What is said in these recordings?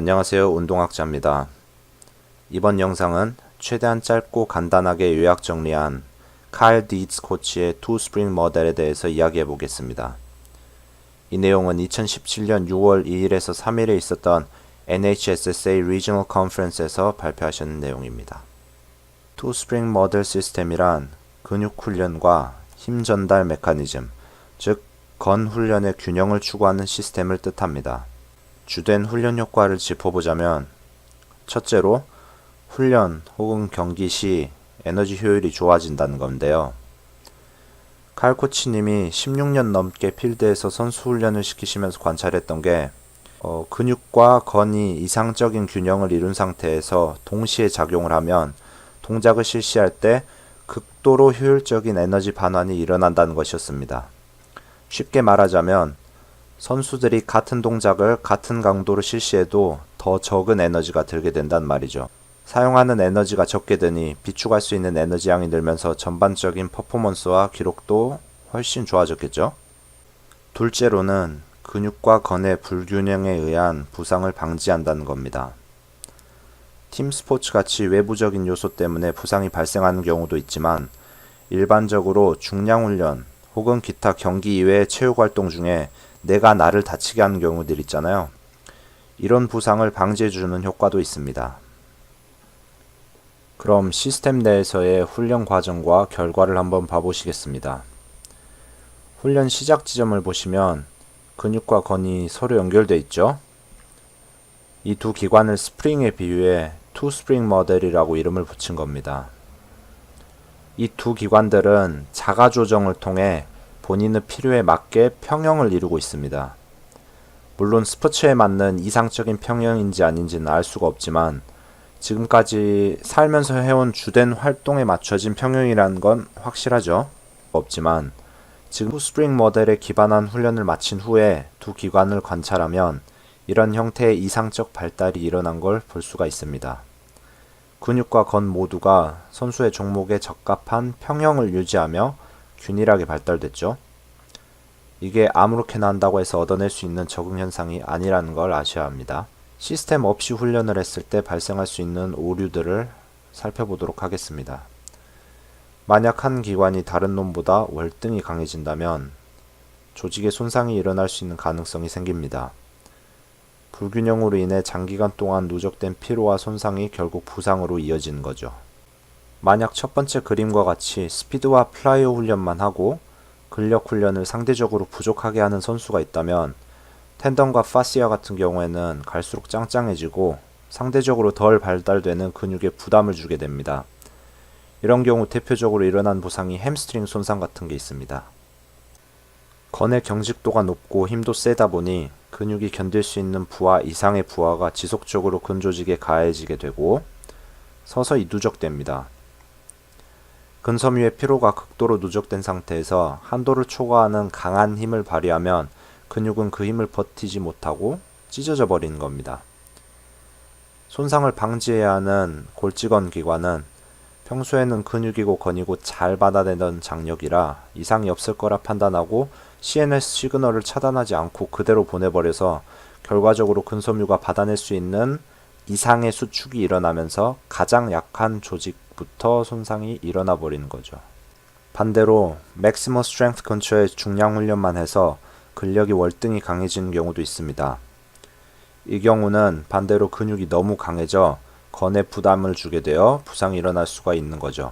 안녕하세요. 운동학자입니다. 이번 영상은 최대한 짧고 간단하게 요약 정리한 칼 디츠 코치의 투 스프링 모델에 대해서 이야기해 보겠습니다. 이 내용은 2017년 6월 2일에서 3일에 있었던 NHSSA Regional Conference에서 발표하신 내용입니다. 투 스프링 모델 시스템이란 근육 훈련과 힘 전달 메커니즘, 즉 건 훈련의 균형을 추구하는 시스템을 뜻합니다. 주된 훈련 효과를 짚어보자면, 첫째로 훈련 혹은 경기 시 에너지 효율이 좋아진다는 건데요. 칼 코치님이 16년 넘게 필드에서 선수 훈련을 시키시면서 관찰했던 게 근육과 건이 이상적인 균형을 이룬 상태에서 동시에 작용을 하면 동작을 실시할 때 극도로 효율적인 에너지 반환이 일어난다는 것이었습니다. 쉽게 말하자면 선수들이 같은 동작을 같은 강도로 실시해도 더 적은 에너지가 들게 된단 말이죠. 사용하는 에너지가 적게 되니 비축할 수 있는 에너지 양이 늘면서 전반적인 퍼포먼스와 기록도 훨씬 좋아졌겠죠. 둘째로는 근육과 건의 불균형에 의한 부상을 방지한다는 겁니다. 팀 스포츠 같이 외부적인 요소 때문에 부상이 발생하는 경우도 있지만, 일반적으로 중량 훈련 혹은 기타 경기 이외의 체육 활동 중에 내가 나를 다치게 하는 경우들 있잖아요. 이런 부상을 방지해주는 효과도 있습니다. 그럼 시스템 내에서의 훈련 과정과 결과를 한번 봐보시겠습니다. 훈련 시작 지점을 보시면 근육과 건이 서로 연결되어 있죠. 이 두 기관을 스프링에 비유해 투 스프링 모델이라고 이름을 붙인 겁니다. 이 두 기관들은 자가 조정을 통해 본인의 필요에 맞게 평형을 이루고 있습니다. 물론 스포츠에 맞는 이상적인 평형인지 아닌지는 알 수가 없지만, 지금까지 살면서 해온 주된 활동에 맞춰진 평형이라는 건 확실하죠. 없지만 지금 투 스프링 모델에 기반한 훈련을 마친 후에 두 기관을 관찰하면 이런 형태의 이상적 발달이 일어난 걸 볼 수가 있습니다. 근육과 건 모두가 선수의 종목에 적합한 평형을 유지하며 균일하게 발달됐죠. 이게 아무렇게나 한다고 해서 얻어낼 수 있는 적응 현상이 아니라는 걸 아셔야 합니다. 시스템 없이 훈련을 했을 때 발생할 수 있는 오류들을 살펴보도록 하겠습니다. 만약 한 기관이 다른 놈보다 월등히 강해진다면 조직에 손상이 일어날 수 있는 가능성이 생깁니다. 불균형으로 인해 장기간 동안 누적된 피로와 손상이 결국 부상으로 이어지는 거죠. 만약 첫 번째 그림과 같이 스피드와 플라이어 훈련만 하고 근력 훈련을 상대적으로 부족하게 하는 선수가 있다면, 텐던과 파시아 같은 경우에는 갈수록 짱짱해지고 상대적으로 덜 발달되는 근육에 부담을 주게 됩니다. 이런 경우 대표적으로 일어난 부상이 햄스트링 손상 같은 게 있습니다. 건의 경직도가 높고 힘도 세다 보니 근육이 견딜 수 있는 부하 이상의 부하가 지속적으로 근조직에 가해지게 되고 서서히 누적됩니다. 근섬유의 피로가 극도로 누적된 상태에서 한도를 초과하는 강한 힘을 발휘하면 근육은 그 힘을 버티지 못하고 찢어져 버리는 겁니다. 손상을 방지해야 하는 골직원 기관은 평소에는 근육이고 건이고 잘 받아내던 장력이라 이상이 없을 거라 판단하고 CNS 시그널을 차단하지 않고 그대로 보내버려서 결과적으로 근섬유가 받아낼 수 있는 이상의 수축이 일어나면서 가장 약한 조직부터 손상이 일어나 버리는 거죠. 반대로 맥시멈 스트렝스 근처의 중량 훈련만 해서 근력이 월등히 강해지는 경우도 있습니다. 이 경우는 반대로 근육이 너무 강해져 건에 부담을 주게 되어 부상이 일어날 수가 있는 거죠.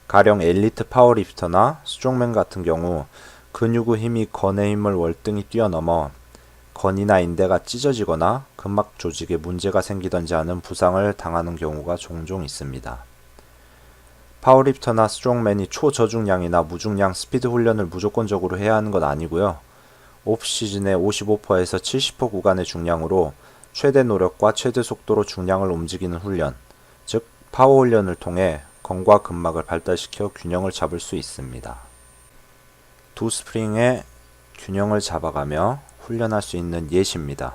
가령 엘리트 파워리프터나 스트롱맨 같은 경우 근육의 힘이 건의 힘을 월등히 뛰어넘어 건이나 인대가 찢어지거나 근막 조직에 문제가 생기던지 하는 부상을 당하는 경우가 종종 있습니다. 파워리프터나 스트롱맨이 초저중량이나 무중량 스피드 훈련을 무조건적으로 해야 하는 건 아니고요. 오프시즌에 55%에서 70% 구간의 중량으로 최대 노력과 최대 속도로 중량을 움직이는 훈련, 즉 파워 훈련을 통해 건과 근막을 발달시켜 균형을 잡을 수 있습니다. 두 스프링의 균형을 잡아가며 훈련할 수 있는 예시입니다.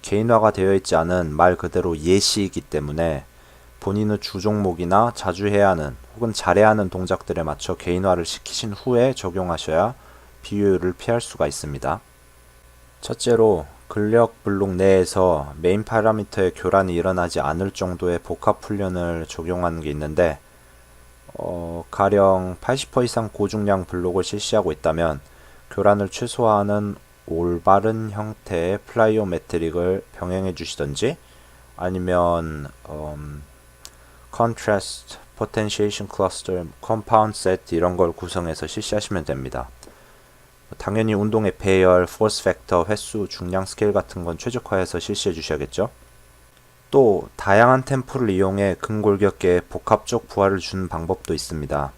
개인화가 되어 있지 않은 말 그대로 예시이기 때문에 본인의 주 종목이나 자주 해야 하는 혹은 잘해야 하는 동작들에 맞춰 개인화를 시키신 후에 적용하셔야 비효율을 피할 수가 있습니다. 첫째로 근력 블록 내에서 메인 파라미터의 교란이 일어나지 않을 정도의 복합 훈련을 적용하는 게 있는데 가령 80% 이상 고중량 블록을 실시하고 있다면 교란을 최소화하는 올바른 형태의 플라이오메트릭을 병행해 주시던지 아니면 Contrast, Potentiation Cluster, Compound Set 이런 걸 구성해서 실시하시면 됩니다. 당연히 운동의 배열, 포스 팩터, 횟수, 중량 스케일 같은 건 최적화해서 실시해 주셔야겠죠. 또 다양한 템포를 이용해 근골격계에 복합적 부하를 주는 방법도 있습니다.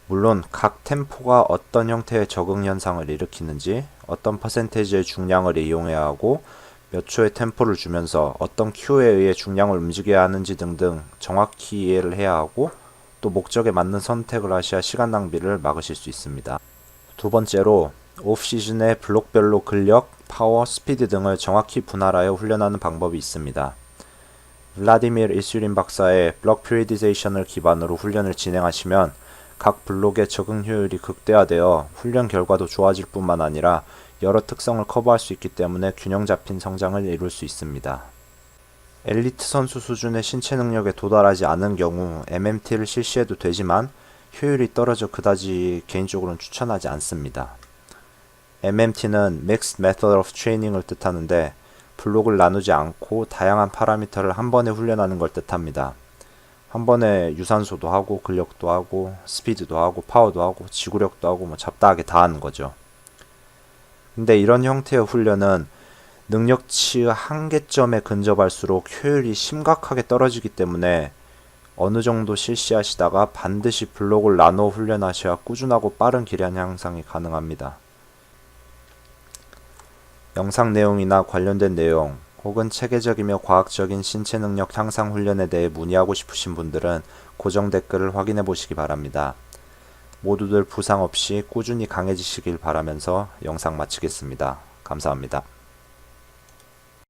물론 각 템포가 어떤 형태의 적응 현상을 일으키는지, 어떤 퍼센테이지의 중량을 이용해야 하고 몇 초의 템포를 주면서 어떤 큐에 의해 중량을 움직여야 하는지 등등 정확히 이해를 해야 하고 또 목적에 맞는 선택을 하셔야 시간 낭비를 막으실 수 있습니다. 두 번째로 오프시즌에 블록별로 근력, 파워, 스피드 등을 정확히 분할하여 훈련하는 방법이 있습니다. 블라디미르 이슈린 박사의 블록 퓨리디제이션을 기반으로 훈련을 진행하시면 각 블록의 적응 효율이 극대화되어 훈련 결과도 좋아질 뿐만 아니라 여러 특성을 커버할 수 있기 때문에 균형 잡힌 성장을 이룰 수 있습니다. 엘리트 선수 수준의 신체 능력에 도달하지 않은 경우 MMT를 실시해도 되지만 효율이 떨어져 그다지 개인적으로는 추천하지 않습니다. MMT는 Mixed Method of Training을 뜻하는데 블록을 나누지 않고 다양한 파라미터를 한 번에 훈련하는 걸 뜻합니다. 한 번에 유산소도 하고 근력도 하고 스피드도 하고 파워도 하고 지구력도 하고 잡다하게 다 하는 거죠. 근데 이런 형태의 훈련은 능력치의 한계점에 근접할수록 효율이 심각하게 떨어지기 때문에 어느 정도 실시하시다가 반드시 블록을 나눠 훈련하셔야 꾸준하고 빠른 기량 향상이 가능합니다. 영상 내용이나 관련된 내용 혹은 체계적이며 과학적인 신체 능력 향상 훈련에 대해 문의하고 싶으신 분들은 고정 댓글을 확인해 보시기 바랍니다. 모두들 부상 없이 꾸준히 강해지시길 바라면서 영상 마치겠습니다. 감사합니다.